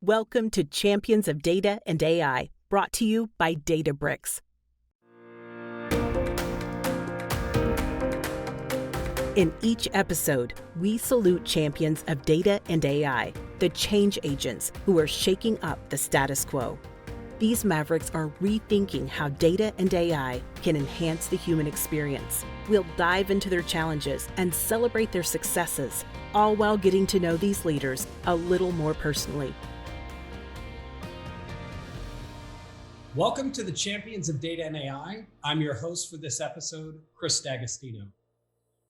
Welcome to Champions of Data and AI, brought to you by Databricks. In each episode, we salute champions of data and AI, the change agents who are shaking up the status quo. These mavericks are rethinking how data and AI can enhance the human experience. We'll dive into their challenges and celebrate their successes, all while getting to know these leaders a little more personally. Welcome to the Champions of Data and AI. I'm your host for this episode, Chris D'Agostino.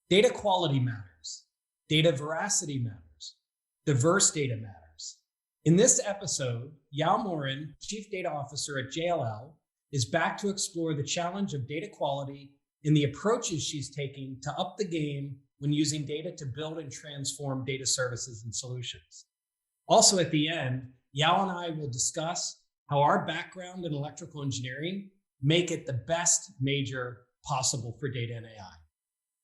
Data quality matters. Data veracity matters. Diverse data matters. In this episode, Yao Morin, Chief Data Officer at JLL, is back to explore the challenge of data quality and the approaches she's taking to up the game when using data to build and transform data services and solutions. Also at the end, Yao and I will discuss how our background in electrical engineering make it the best major possible for data and AI.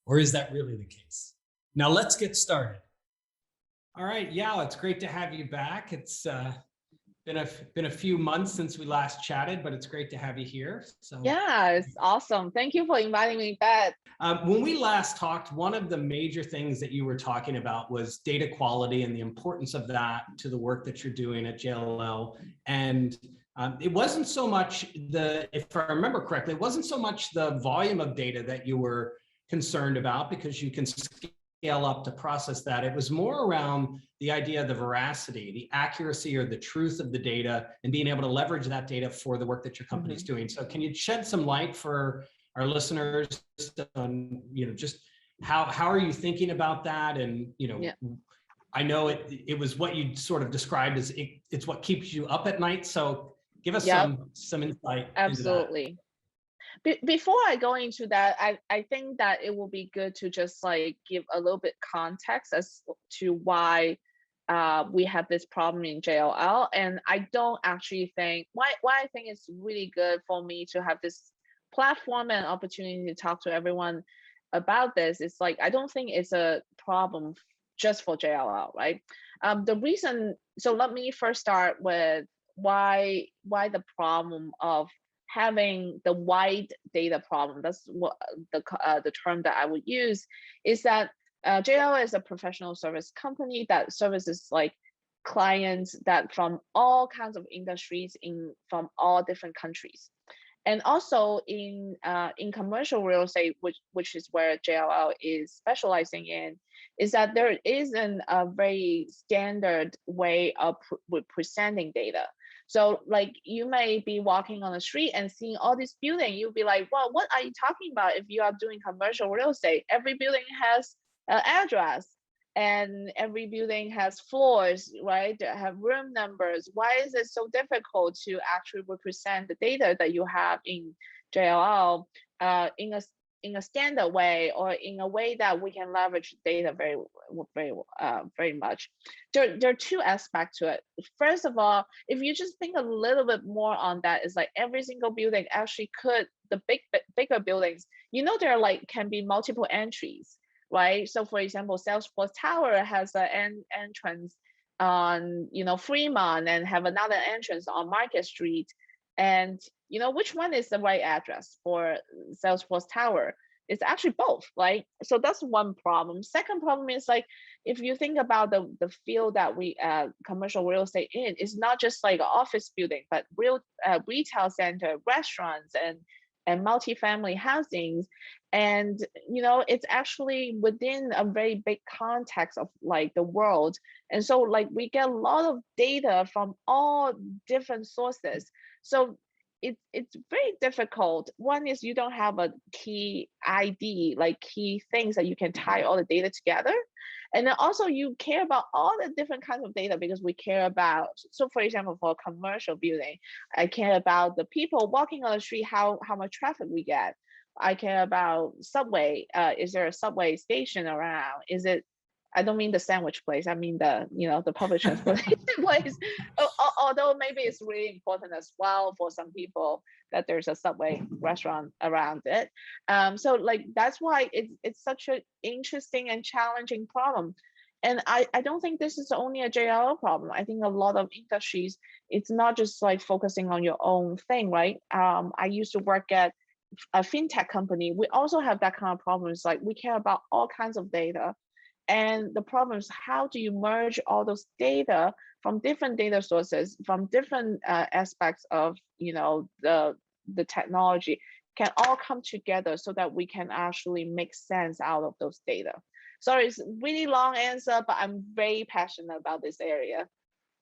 Or is that really the case? Now let's get started. All right, Yao, it's great to have you back. It's been a few months since we last chatted, but it's great to have you here. So yeah, it's awesome. Thank you for inviting me back. When we last talked, one of the major things that you were talking about was data quality and the importance of that to the work that you're doing at JLL. And it wasn't so much if I remember correctly, it wasn't so much the volume of data that you were concerned about because you can scale up to process that. It was more around the idea of the veracity, the accuracy or the truth of the data and being able to leverage that data for the work that your company is doing. So can you shed some light for our listeners on, just how are you thinking about that? And, I know it was what you sort of described as it's what keeps you up at night. So give us some insight. Absolutely. Before I go into that, I think that it will be good to just give a little bit context as to why we have this problem in JLL. And I don't actually think why I think it's really good for me to have this platform and opportunity to talk to everyone about this. It's I don't think it's a problem just for JLL, right? The reason. So let me first start with why the problem of having the wide data problem, that's what the term that I would use, is that JLL is a professional service company that services clients that from all kinds of industries from all different countries. And also in commercial real estate, which is where JLL is specializing in, is that there isn't a very standard way of presenting data. So you may be walking on the street and seeing all this building. You'll be like, well, what are you talking about if you are doing commercial real estate? Every building has an address and every building has floors, right? They have room numbers. Why is it so difficult to actually represent the data that you have in JLL in a standard way, or in a way that we can leverage data very much? There are two aspects to it. First of all, if you just think a little bit more on that, is every single building actually the bigger buildings, there can be multiple entries, right? So for example, Salesforce Tower has an entrance on Fremont and have another entrance on Market Street. And which one is the right address for Salesforce Tower? It's actually both, right? So that's one problem. Second problem is if you think about the field that we commercial real estate in, it's not just an office building, but retail center, restaurants, and multifamily housings. And it's actually within a very big context of the world. And so we get a lot of data from all different sources. So it's very difficult. One is you don't have a key ID, key things that you can tie all the data together. And then also you care about all the different kinds of data because we care about, so for example, for a commercial building, I care about the people walking on the street, how much traffic we get. I care about subway. Is there a subway station around? Is it, I don't mean the sandwich place. I mean the public transportation place. Although maybe it's really important as well for some people that there's a subway restaurant around it. So that's why it's such an interesting and challenging problem. And I don't think this is only a JLL problem. I think a lot of industries, it's not just like focusing on your own thing, right? I used to work at a fintech company. We also have that kind of problems. Like we care about all kinds of data. And the problem is, how do you merge all those data from different data sources, from different aspects of, the technology, can all come together so that we can actually make sense out of those data. Sorry, it's a really long answer, but I'm very passionate about this area.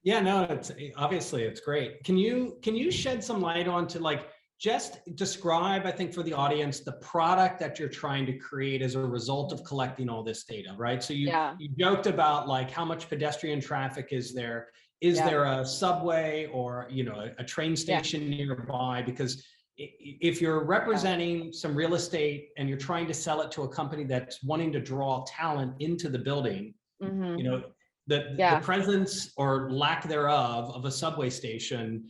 Yeah, no, it's obviously it's great. Can you shed some light on to like just describe, I think for the audience, the product that you're trying to create as a result of collecting all this data, right? So you joked about like how much pedestrian traffic is there? Is there a subway or a train station nearby? Because if you're representing some real estate and you're trying to sell it to a company that's wanting to draw talent into the building, the presence or lack thereof of a subway station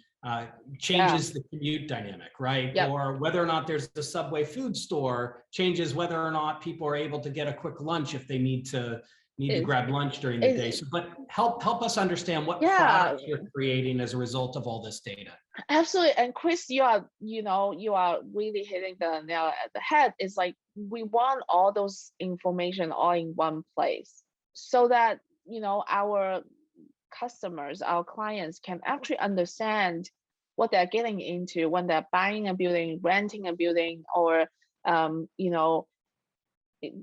changes the commute dynamic, right? Or whether or not there's a Subway food store changes whether or not people are able to get a quick lunch if they need to grab lunch during the day. So, but help us understand what products you're creating as a result of all this data. Absolutely. And Chris, you are really hitting the nail at the head. It's like we want all those information all in one place so that our customers, our clients can actually understand what they're getting into when they're buying a building, renting a building, or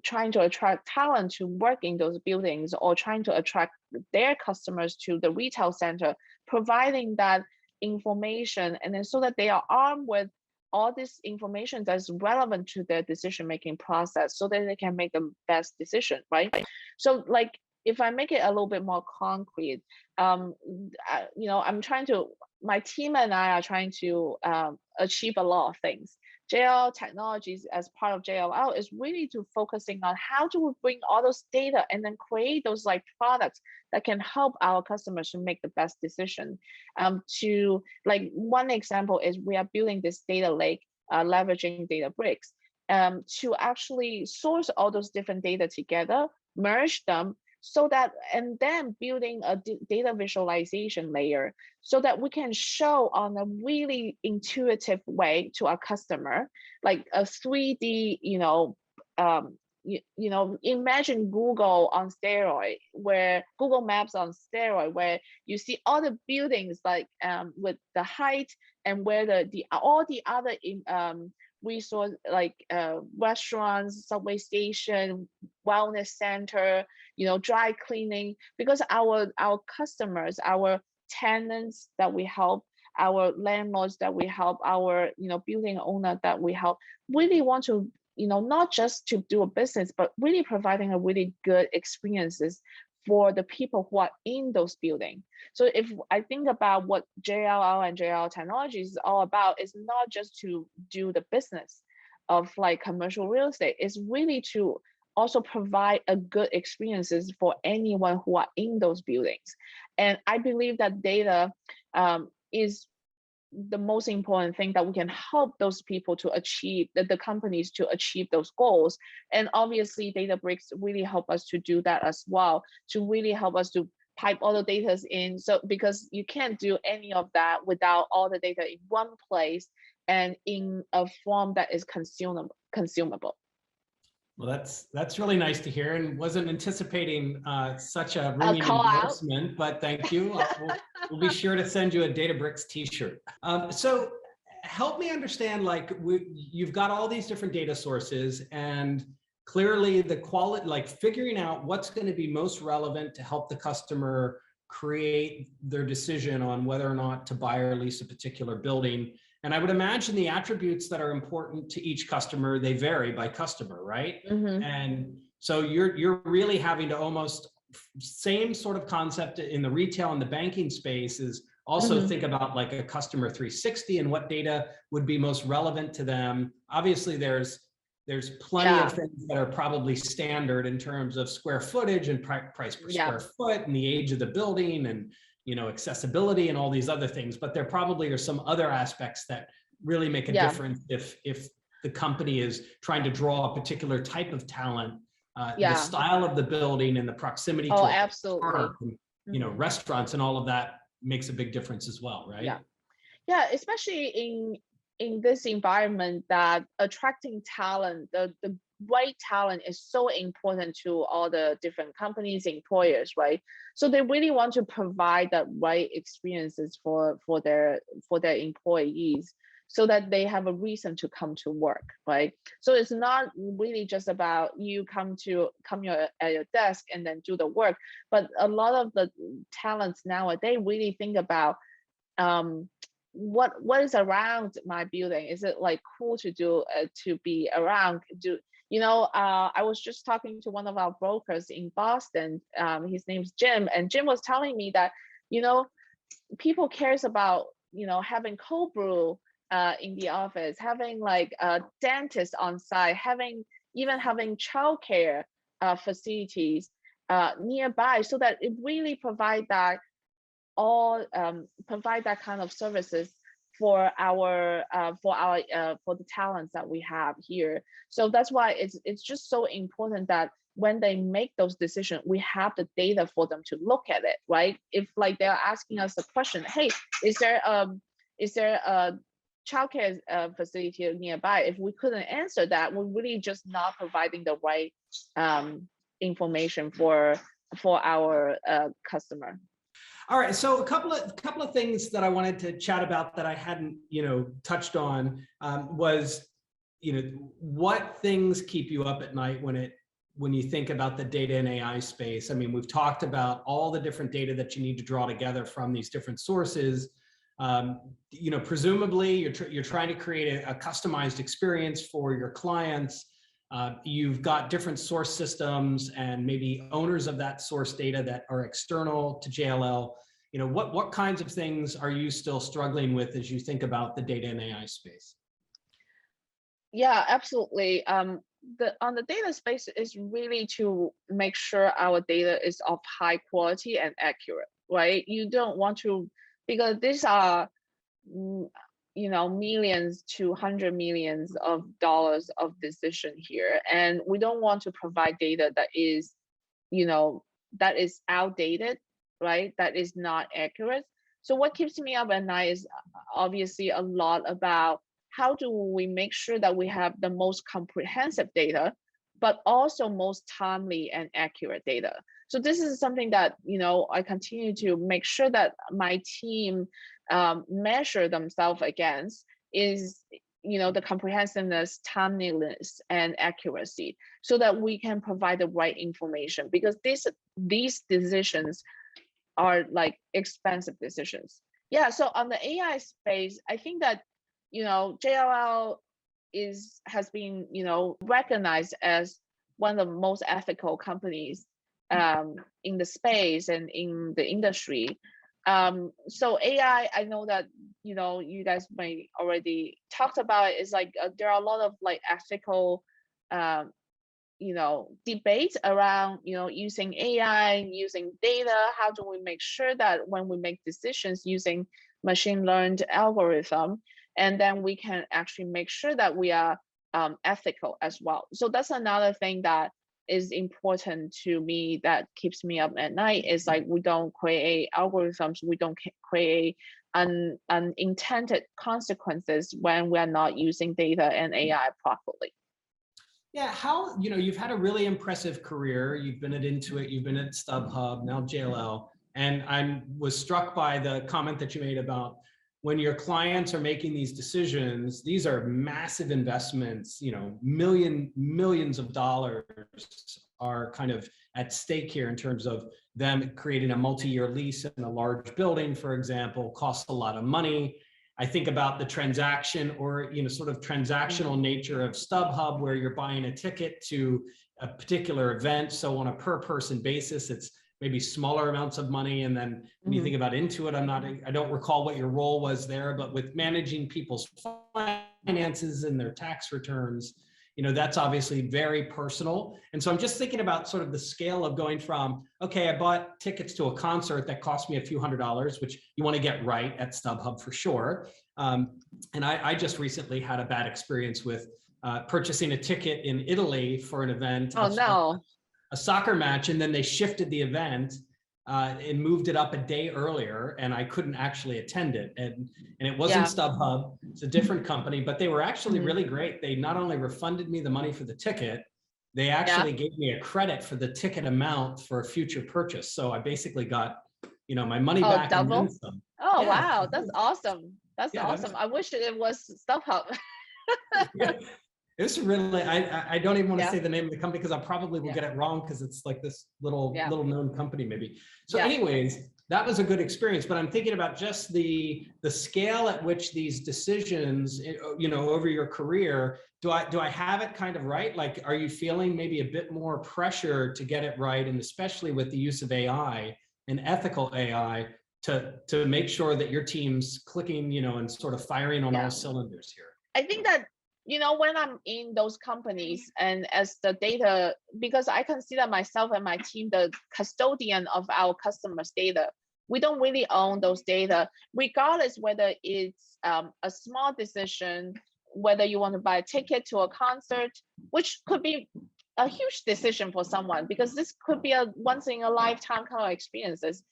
trying to attract talent to work in those buildings, or trying to attract their customers to the retail center, providing that information, and then so that they are armed with all this information that's relevant to their decision-making process so that they can make the best decision, right? So like, if I make it a little bit more concrete, my team and I are trying to achieve a lot of things. JLL Technologies, as part of JLL, is really to focusing on how do we bring all those data and then create those like products that can help our customers to make the best decision. To like one example is we are building this data lake, leveraging Databricks, to actually source all those different data together, merge them, so that, and then building a data visualization layer so that we can show on a really intuitive way to our customer, like a 3D, imagine Google on steroid, where Google Maps on steroid, where you see all the buildings like with the height and where all the other resource like restaurants, subway station, wellness center, dry cleaning, because our customers, our tenants that we help, our landlords that we help, our building owner that we help, really want to not just to do a business, but really providing a really good experiences for the people who are in those buildings. So if I think about what JLL and JLL Technologies is all about, it's not just to do the business of like commercial real estate, it's really to also provide a good experiences for anyone who are in those buildings. And I believe that data is the most important thing that we can help those people to achieve, the companies to achieve those goals. And obviously Databricks really help us to do that as well, to really help us to pipe all the data in. So because you can't do any of that without all the data in one place and in a form that is consumable. Well, that's really nice to hear, and wasn't anticipating such a ringing endorsement, but thank you. We'll be sure to send you a Databricks t-shirt. So help me understand, like you've got all these different data sources, and clearly the quality, like figuring out what's going to be most relevant to help the customer create their decision on whether or not to buy or lease a particular building. And I would imagine the attributes that are important to each customer, they vary by customer, right? Mm-hmm. And so you're really having to almost, same sort of concept in the retail and the banking space, is also think about like a customer 360 and what data would be most relevant to them. Obviously there's plenty of things that are probably standard in terms of square footage and price per square foot and the age of the building and accessibility and all these other things, but there probably are some other aspects that really make a difference if the company is trying to draw a particular type of talent Yeah. style of the building and the proximity to Oh, a absolutely. park, and, restaurants and all of that makes a big difference as well, right? Yeah. Yeah, especially in this environment that attracting talent, the right talent is so important to all the different companies, employers, right? So they really want to provide the right experiences for their employees so that they have a reason to come to work, right? So it's not really just about you come at your desk and then do the work, but a lot of the talents nowadays really think about what is around my building. Is it like cool to do to be around? I was just talking to one of our brokers in Boston. His name's Jim, and Jim was telling me that people cares about having cold brew in the office, having like a dentist on site, having childcare facilities nearby, so that it really provide that kind of services for the talents that we have here. So that's why it's just so important that when they make those decisions, we have the data for them to look at it, right? If like they're asking us a question, hey, is there a childcare facility nearby? If we couldn't answer that, we're really just not providing the right information for our customer. All right, so a couple of things that I wanted to chat about that I hadn't, touched on was, what things keep you up at night when you think about the data and AI space. I mean, we've talked about all the different data that you need to draw together from these different sources. Presumably you're trying to create a customized experience for your clients. You've got different source systems and maybe owners of that source data that are external to JLL. What kinds of things are you still struggling with as you think about the data and AI space? Yeah, absolutely. On the data space is really to make sure our data is of high quality and accurate, right? You don't want to, because these are millions to hundred millions of dollars of decision here, and we don't want to provide data that is outdated, right? That is not accurate. So what keeps me up at night is obviously a lot about how do we make sure that we have the most comprehensive data, but also most timely and accurate data. So this is something that I continue to make sure that my team measure themselves against, is the comprehensiveness, timeliness, and accuracy, so that we can provide the right information, because these decisions are like expensive decisions. Yeah, so on the AI space, I think that JLL has been recognized as one of the most ethical companies in the space and in the industry. So AI, I know that you guys may already talked about it, is like there are a lot of like ethical debates around using AI, using data. How do we make sure that when we make decisions using machine learned algorithm, and then we can actually make sure that we are ethical as well. So that's another thing that is important to me, that keeps me up at night, is like we don't create algorithms, we don't create unintended consequences when we're not using data and AI properly. Yeah, you've had a really impressive career. You've been at Intuit, you've been at StubHub, now JLL, and I was struck by the comment that you made about when your clients are making these decisions. These are massive investments, millions of dollars are kind of at stake here in terms of them creating a multi-year lease in a large building, for example, costs a lot of money. I think about the transaction or, sort of transactional nature of StubHub, where you're buying a ticket to a particular event. So on a per person basis, it's maybe smaller amounts of money. And then when you think about Intuit, I don't recall what your role was there, but with managing people's finances and their tax returns, that's obviously very personal. And so I'm just thinking about sort of the scale of going from, okay, I bought tickets to a concert that cost me a few $100s, which you want to get right at StubHub for sure. And I just recently had a bad experience with purchasing a ticket in Italy for an event, Oh no. a soccer match, and then they shifted the event and moved it up a day earlier, and I couldn't actually attend it. And it wasn't StubHub, it's a different company, but they were actually really great. They not only refunded me the money for the ticket, they actually gave me a credit for the ticket amount for a future purchase. So I basically got, my money back double? and then some. Oh, wow, that's awesome. That's awesome. I wish it was StubHub. It's really, I don't even want to say the name of the company because I probably will get it wrong because it's like this little known company maybe. So anyways, that was a good experience, but I'm thinking about just the scale at which these decisions, over your career, do I have it kind of right? Like, are you feeling maybe a bit more pressure to get it right? And especially with the use of AI and ethical AI to make sure that your team's clicking, and sort of firing on all cylinders here? I think that, when I'm in those companies and as the data, because I consider myself and my team the custodian of our customers' data, we don't really own those data, regardless whether it's a small decision, whether you want to buy a ticket to a concert, which could be a huge decision for someone, because this could be a once in a lifetime kind of experiences,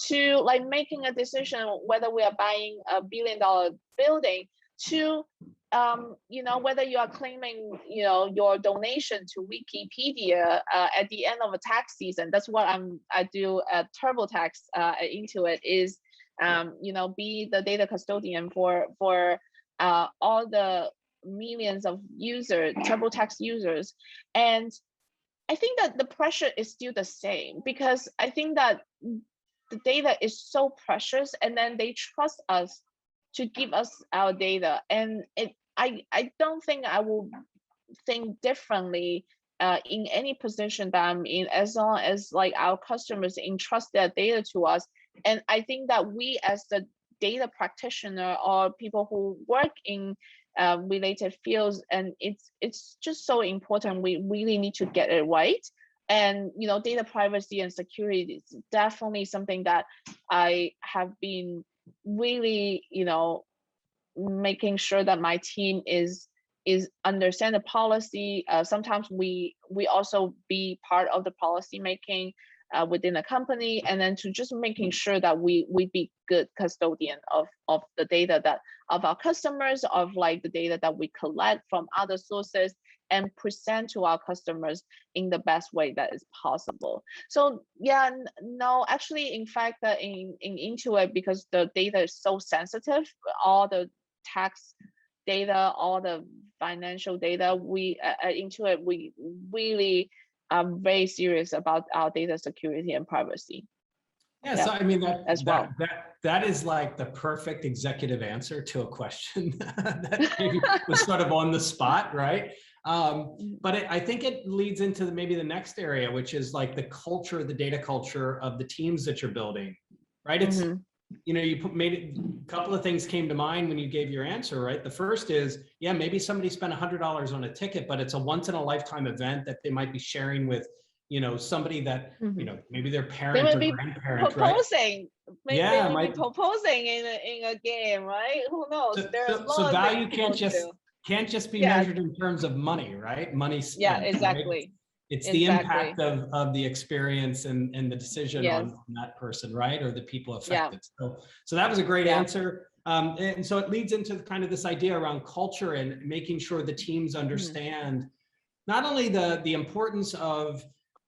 to like making a decision whether we are buying a $1 billion building, to whether you are claiming your donation to Wikipedia at the end of a tax season. That's what I do at TurboTax Intuit, is be the data custodian for all the millions of TurboTax users. And I think that the pressure is still the same, because I think that the data is so precious, and then they trust us to give us our data. And I don't think I will think differently in any position that I'm in, as long as like our customers entrust their data to us. And I think that we as the data practitioner or people who work in related fields, and it's just so important, we really need to get it right. And data privacy and security is definitely something that I have been really making sure that my team is understand the policy. Sometimes we also be part of the policy making within a company, and then to just making sure that we be good custodian of the data that of our customers, of like the data that we collect from other sources, and present to our customers in the best way that is possible. So no, actually, in fact, in Intuit, because the data is so sensitive, all the tax data, all the financial data, we at Intuit, we really are very serious about our data security and privacy. So I mean, that is like the perfect executive answer to a question that maybe was sort of on the spot, right? But I think it leads into maybe the next area, which is like the culture, the data culture of the teams that you're building, right? It's, you made it, a couple of things came to mind when you gave your answer, right? The first is, maybe somebody spent $100 on a ticket, but it's a once in a lifetime event that they might be sharing with, somebody that, maybe their parent or grandparent, proposing, right? Maybe might be proposing in a game, right? Who knows? So value can't just be measured in terms of money, right? Money spent. Exactly. Right? It's the impact of the experience and the decision on that person, right? Or the people affected. So that was a great answer. And so it leads into kind of this idea around culture and making sure the teams understand not only the importance of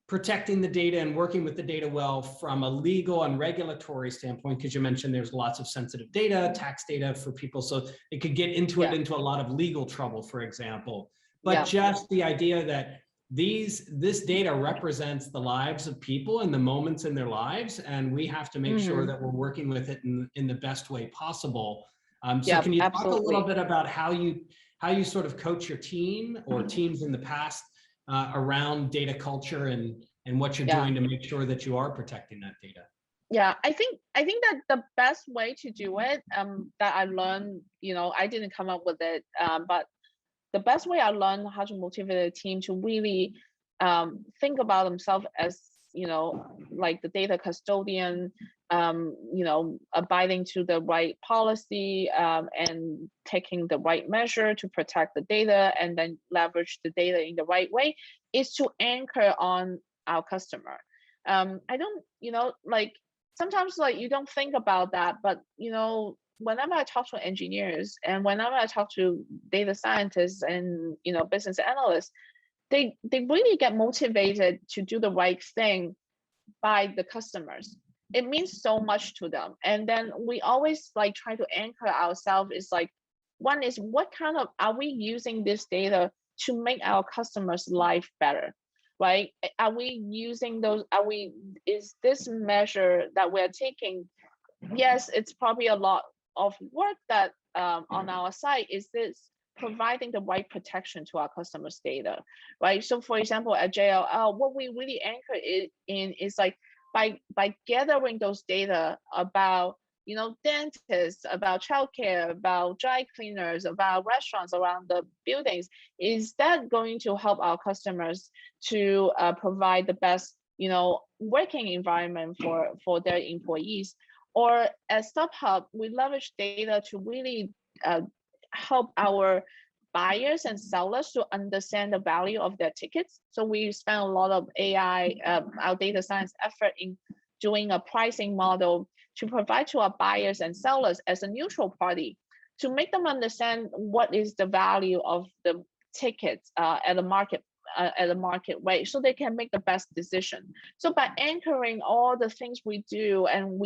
protecting the data and working with the data well from a legal and regulatory standpoint, because you mentioned there's lots of sensitive data, tax data for people, so it could get into a lot of legal trouble, for example. But just the idea that this data represents the lives of people and the moments in their lives, and we have to make sure that we're working with it in the best way possible. So can you talk a little bit about how you sort of coach your team or teams in the past around data culture and what you're doing to make sure that you are protecting that data? I think that the best way to do it, that I learned, I didn't come up with it, but the best way I learned how to motivate a team to really think about themselves as like the data custodian, abiding to the right policy, and taking the right measure to protect the data and then leverage the data in the right way, is to anchor on our customer. I don't, like sometimes like you don't think about that, but whenever I talk to engineers and whenever I talk to data scientists and business analysts, they really get motivated to do the right thing by the customers. It means so much to them. And then we always like try to anchor ourselves is like, one is what kind of, are we using this data to make our customers' life better, right? Are we using those, is this measure that we're taking, yes, it's probably a lot of work that on our side, is this providing the right protection to our customers' data, right? So for example, at JLL, what we really anchor it in is like by gathering those data about dentists, about childcare, about dry cleaners, about restaurants around the buildings, is that going to help our customers to provide the best working environment for their employees? Or at StubHub, we leverage data to really help our buyers and sellers to understand the value of their tickets. So we spend a lot of AI, our data science effort in doing a pricing model to provide to our buyers and sellers as a neutral party to make them understand what is the value of the tickets at a market rate, so they can make the best decision. So by anchoring all the things we do and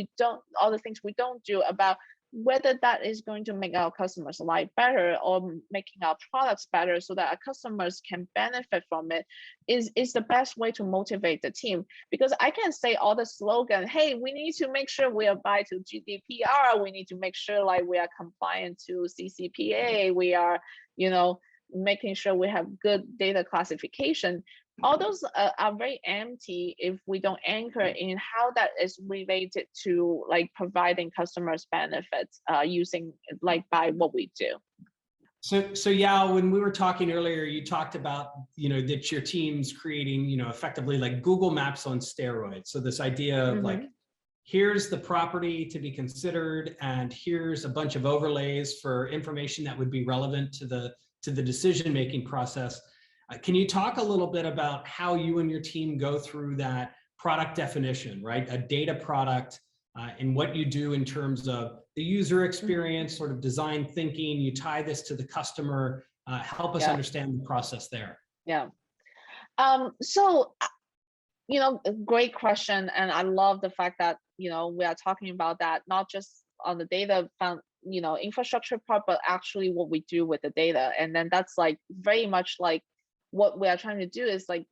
all the things we don't do about whether that is going to make our customers' life better or making our products better so that our customers can benefit from it, is the best way to motivate the team. Because I can say all the slogan, hey, we need to make sure we abide to GDPR, we need to make sure like we are compliant to CCPA, we are, making sure we have good data classification. All those are very empty if we don't anchor in how that is related to like providing customers benefits using like by what we do. So Yao, when we were talking earlier, you talked about, that your team's creating, effectively like Google Maps on steroids. So this idea of like, here's the property to be considered, and here's a bunch of overlays for information that would be relevant to the decision-making process. Can you talk a little bit about how you and your team go through that product definition, right? A data product, and what you do in terms of the user experience, sort of design thinking, you tie this to the customer, help us understand the process there. Yeah. So, great question. And I love the fact that, we are talking about that, not just on the data infrastructure part, but actually what we do with the data. And then that's like very much like what we are trying to do is like,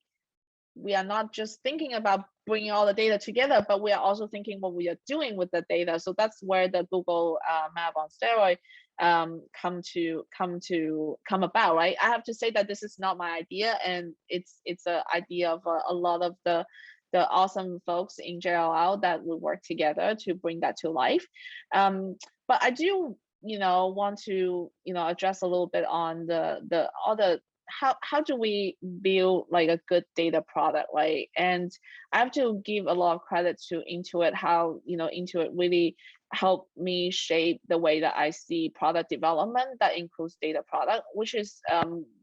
we are not just thinking about bringing all the data together, but we are also thinking what we are doing with the data. So that's where the Google Map on steroid come about, right? I have to say that this is not my idea, and it's an idea of a lot of the awesome folks in JLL that we work together to bring that to life. But I do, want to, address a little bit on the other. How do we build like a good data product, right? And I have to give a lot of credit to Intuit, how Intuit really helped me shape the way that I see product development that includes data product, which is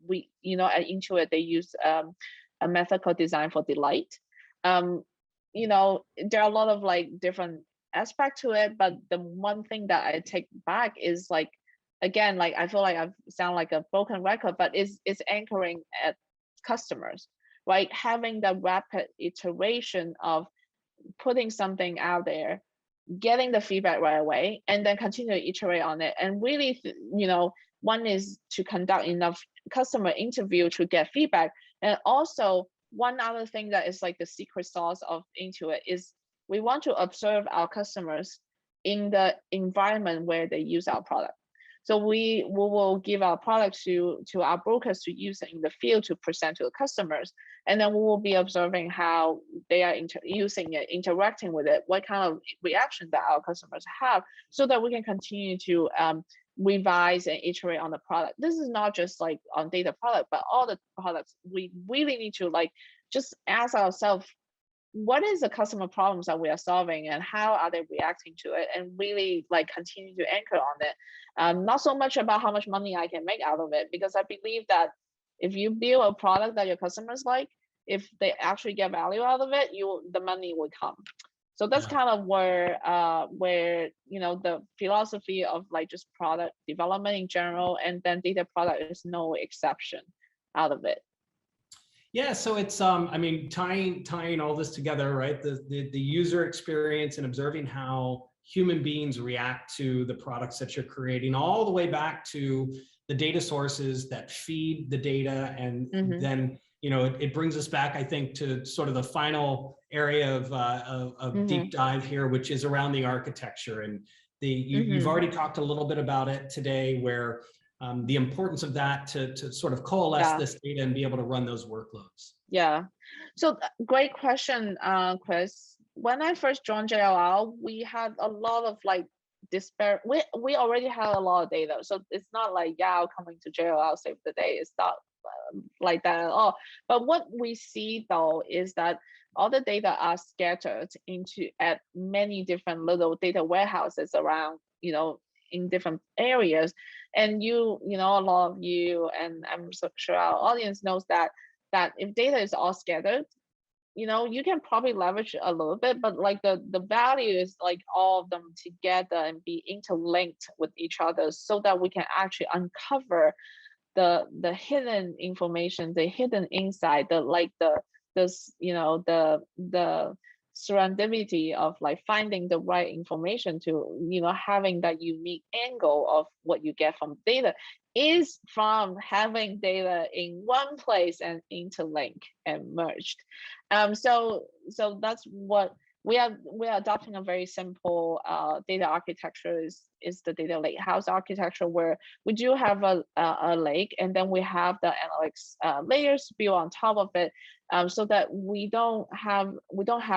we at Intuit they use a method called design for delight. There are a lot of like different aspects to it, but the one thing that I take back is like, again, like I feel like I sound like a broken record, but it's anchoring at customers, right? Having the rapid iteration of putting something out there, getting the feedback right away, and then continue to iterate on it. And really, one is to conduct enough customer interview to get feedback. And also one other thing that is like the secret sauce of Intuit is we want to observe our customers in the environment where they use our product. So we will give our product to our brokers to use in the field to present to the customers. And then we will be observing how they are using it, interacting with it, what kind of reaction that our customers have, so that we can continue to revise and iterate on the product. This is not just like on data product, but all the products. We really need to like just ask ourselves, what is the customer problems that we are solving and how are they reacting to it, and really like continue to anchor on it. Not so much about how much money I can make out of it, because I believe that if you build a product that your customers like, if they actually get value out of it, the money will come. So that's kind of where the philosophy of like just product development in general, and then data product is no exception out of it. Yeah, so it's I mean, tying all this together, right? The user experience and observing how human beings react to the products that you're creating, all the way back to the data sources that feed the data, and then it brings us back, I think, to sort of the final area of deep dive here, which is around the architecture. And you've already talked a little bit about it today, where the importance of that to sort of coalesce this data and be able to run those workloads. Yeah. So great question, Chris. When I first joined JLL, we had a lot of like disparate. We already had a lot of data, so it's not like Yao coming to JLL save the day. It's not like that at all. But what we see though is that all the data are scattered at many different little data warehouses around, in different areas. And a lot of you, and I'm so sure our audience knows that if data is all scattered, you can probably leverage a little bit, but like the value is like all of them together and be interlinked with each other, so that we can actually uncover the hidden information, the hidden insight, the serendipity of like finding the right information to having that unique angle of what you get from data is from having data in one place and interlink and merged. So that's what we are adopting. A very simple data architecture is the data lakehouse architecture, where we do have a lake, and then we have the analytics layers built on top of it, so that we don't have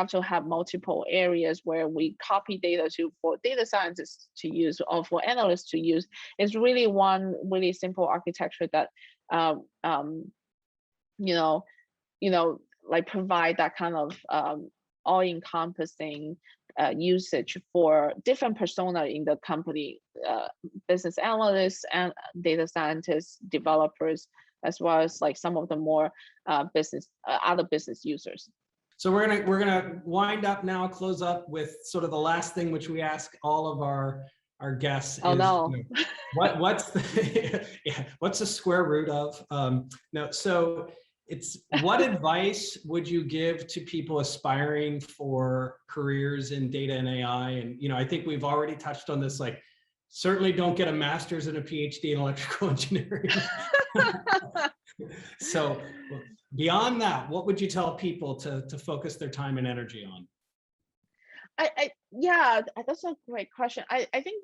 to have multiple areas where we copy data for data scientists to use or for analysts to use. It's really one really simple architecture that like provide that kind of all-encompassing usage for different persona in the company, business analysts and data scientists, developers, as well as like some of the more other business users. So we're gonna wind up now, close up with sort of the last thing which we ask all of our guests. Oh, no. What's the square root of? No, so it's what advice would you give to people aspiring for careers in data and AI? And I think we've already touched on this. Like, certainly don't get a master's and a PhD in electrical engineering. So beyond that, what would you tell people to focus their time and energy on? Yeah, that's a great question. I think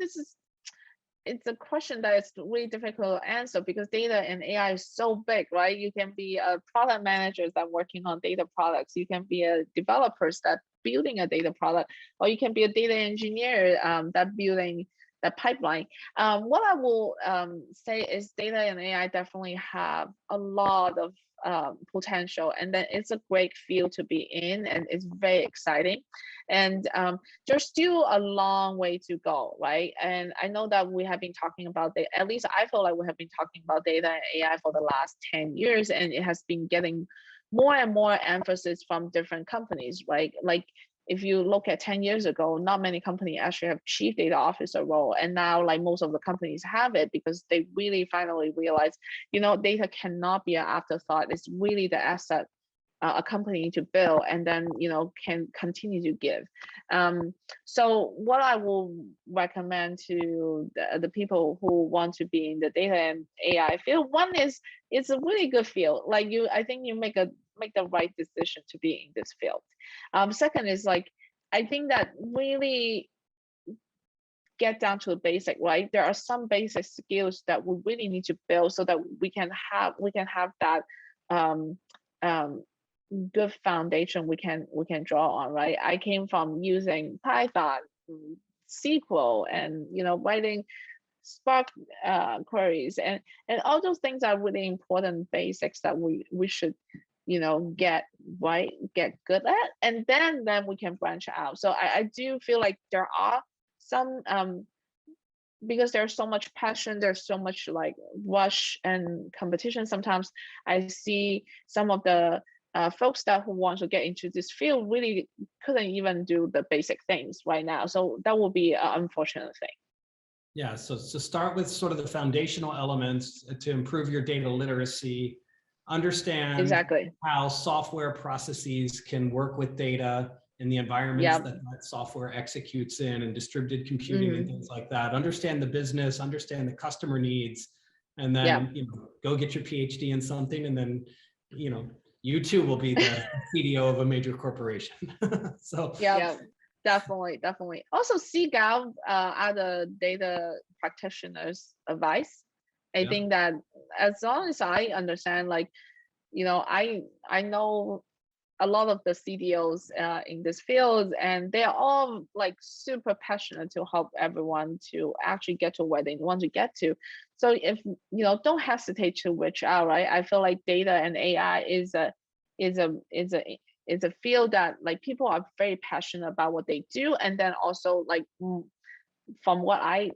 it's a question that is really difficult to answer, because data and AI is so big, right? You can be a product manager that working on data products. You can be a developer that building a data product, or you can be a data engineer that building the pipeline. What I will say is data and AI definitely have a lot of potential, and then it's a great field to be in, and it's very exciting. And there's still a long way to go, right? And I know that we have been talking about at least I feel like we have been talking about data and AI for the last 10 years, and it has been getting more and more emphasis from different companies, right? Like, if you look at 10 years ago, not many companies actually have chief data officer role. And now like most of the companies have it, because they really finally realize, data cannot be an afterthought. It's really the asset a company to build, and then, can continue to give. So what I will recommend to the people who want to be in the data and AI field, one is it's a really good field. Like I think you make the right decision to be in this field. Second is like, I think that really get down to the basic, right? There are some basic skills that we really need to build, so that we can have that good foundation we can draw on, right? I came from using Python, SQL, and writing Spark queries, and all those things are really important basics that we should get good at, and then we can branch out. So I do feel like there are some because there's so much passion, there's so much like rush and competition. Sometimes I see some of the folks who want to get into this field really couldn't even do the basic things right now. So that will be an unfortunate thing. Yeah, so start with sort of the foundational elements to improve your data literacy, understand Exactly how software processes can work with data in the environments that software executes in, and distributed computing and things like that. Understand the business, understand the customer needs, and then go get your PhD in something, and then you too will be the CDO of a major corporation. So definitely. Also seek out other data practitioners' advice. I think that as long as I understand, like, I know a lot of the CDOs in this field, and they're all like super passionate to help everyone to actually get to where they want to get to. So if don't hesitate to reach out, right? I feel like data and AI is a field that like people are very passionate about what they do, and then also like from what I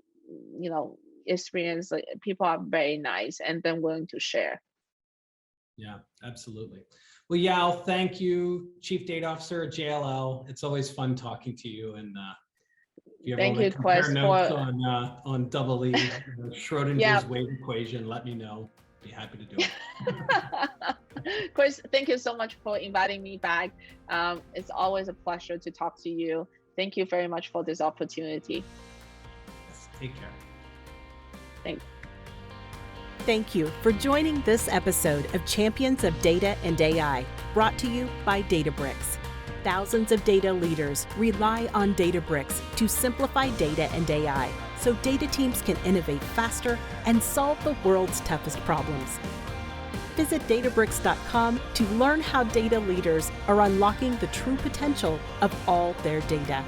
experience, like people are very nice and then willing to share. Yeah, absolutely. Well, Yao, thank you, Chief Data Officer at JLL. It's always fun talking to you. And if you ever want to compare notes on double E, Schrodinger's wave equation, let me know. Be happy to do it. Chris, thank you so much for inviting me back. It's always a pleasure to talk to you. Thank you very much for this opportunity. Yes, take care. Thanks. Thank you for joining this episode of Champions of Data and AI, brought to you by Databricks. Thousands of data leaders rely on Databricks to simplify data and AI so data teams can innovate faster and solve the world's toughest problems. Visit Databricks.com to learn how data leaders are unlocking the true potential of all their data.